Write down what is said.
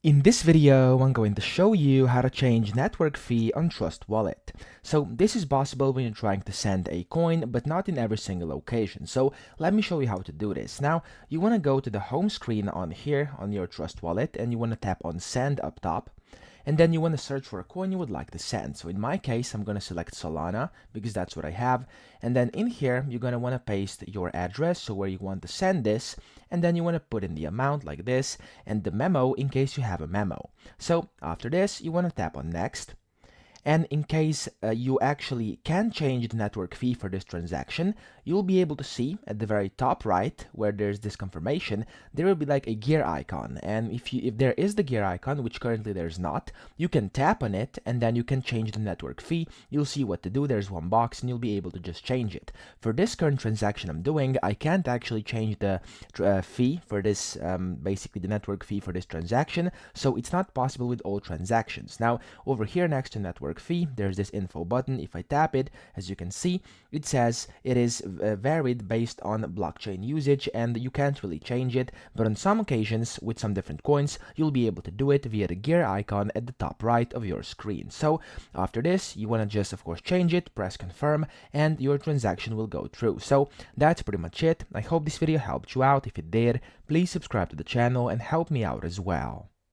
In this video, I'm going to show you how to change network fee on Trust Wallet. So this is possible when you're trying to send a coin, but not in every single location. So let me show you how to do this. Now, you want to go to the home screen on here on your Trust Wallet, and you want to tap on Send up top. And then you want to search for a coin you would like to send. So in my case, I'm going to select Solana because that's what I have. And then in here, you're going to want to paste your address, so where you want to send this. And then you want to put in the amount like this and the memo in case you have a memo. So after this, you want to tap on Next. And in case you actually can change the network fee for this transaction, you'll be able to see at the very top right where there's this confirmation, there will be like a gear icon. And if there is the gear icon, which currently there's not, you can tap on it and then you can change the network fee. You'll see what to do. There's one box and you'll be able to just change it. For this current transaction I'm doing, I can't actually change the fee for this, basically the network fee for this transaction. So it's not possible with all transactions. Now over here next to network fee, there's this info button. If I tap it, as you can see, it says it is varied based on blockchain usage and you can't really change it, but on some occasions with some different coins you'll be able to do it via the gear icon at the top right of your screen. So after this, you want to just of course change it, press confirm, and your transaction will go through. So that's pretty much it. I hope this video helped you out. If it did, please subscribe to the channel and help me out as well.